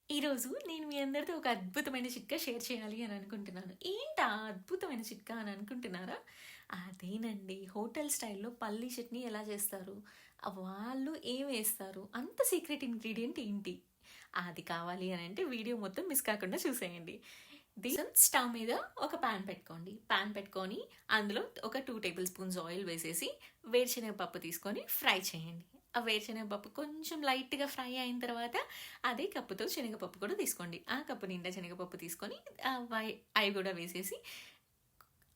ఈరోజు నేను మీ అందరితో ఒక అద్భుతమైన చిట్కా షేర్ చేయాలి అని అనుకుంటున్నాను. ఏంటా అద్భుతమైన చిట్కా అని అనుకుంటున్నారా? అదేనండి. హోటల్ స్టైల్‌లో పల్లీ చట్నీ ఎలా చేస్తారు? వాళ్ళు ఏం వేస్తారు? అంత సీక్రెట్ ఇంగ్రీడియెంట్ ఏంటి? అది కావాలి అనంటే వీడియో మొత్తం మిస్ కాకుండా చూసేయండి. స్టవ్ మీద ఒక పాన్ పెట్టుకోండి. పాన్ పెట్టుకొని అందులో ఒక 2 టేబుల్ స్పూన్స్ ఆయిల్ వేసేసి వేరుశనగ పప్పు తీసుకొని ఫ్రై చేయండి. ఆ వేరుశనగ పప్పు కొంచెం లైట్‌గా ఫ్రై అయిన తర్వాత అదే కప్పుతో శనగపప్పు కూడా తీసుకోండి. ఆ కప్పు నిండా శనగపప్పు తీసుకొని అవి కూడా వేసేసి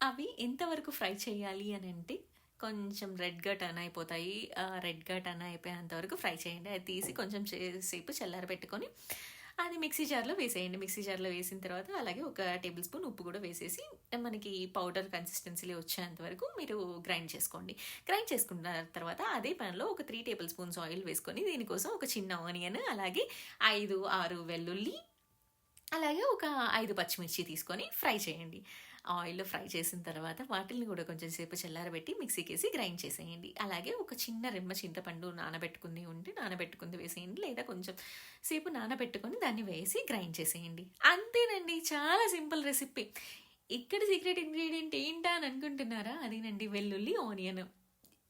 అవి ఎంతవరకు ఫ్రై చేయాలి అనంటే కొంచెం రెడ్‌గా టర్న్ అయిపోతాయి. రెడ్‌గా టర్న్ అయిపోయేంత వరకు ఫ్రై చేయండి. అది తీసి కొంచెం సేపు చల్లారబెట్టుకొని అది మిక్సీ జార్‌లో వేసేయండి. మిక్సీ జార్‌లో వేసిన తర్వాత అలాగే ఒక టేబుల్ స్పూన్ ఉప్పు కూడా వేసేసి మనకి పౌడర్ కన్సిస్టెన్సీలో వచ్చేంత వరకు మీరు గ్రైండ్ చేసుకోండి. గ్రైండ్ చేసుకున్న తర్వాత అదే పాన్‌లో ఒక 3 టేబుల్ స్పూన్స్ ఆయిల్ వేసుకొని దీనికోసం ఒక చిన్న ఆనియన్ అలాగే 5, 6 వెల్లుల్లి అలాగే ఒక 5 పచ్చిమిర్చి తీసుకొని ఫ్రై చేయండి. ఆయిల్‌లో ఫ్రై చేసిన తర్వాత వాటిల్ని కూడా కొంచెం సేపు చల్లారబెట్టి మిక్సీకేసి గ్రైండ్ చేసేయండి. అలాగే ఒక చిన్న రెమ్మ చింతపండు నానబెట్టుకుంది ఉంటే నానబెట్టుకుంది వేసేయండి. లేదా కొంచెం సేపు నానబెట్టుకొని దాన్ని వేసి గ్రైండ్ చేసేయండి. అంతేనండి. చాలా సింపుల్ రెసిపీ. ఇక్కడ సీక్రెట్ ఇంగ్రీడియెంట్ ఏంటా అని అనుకుంటున్నారా? అదేనండి వెల్లుల్లి, ఆనియన్.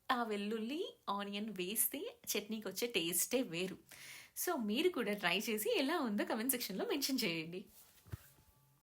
ఆ వెల్లుల్లి, ఆనియన్ వేస్తే చట్నీకొచ్చే టేస్టే వేరు. సో, మీరు కూడా ట్రై చేసి ఎలా ఉందో కామెంట్ సెక్షన్‌లో మెన్షన్ చేయండి.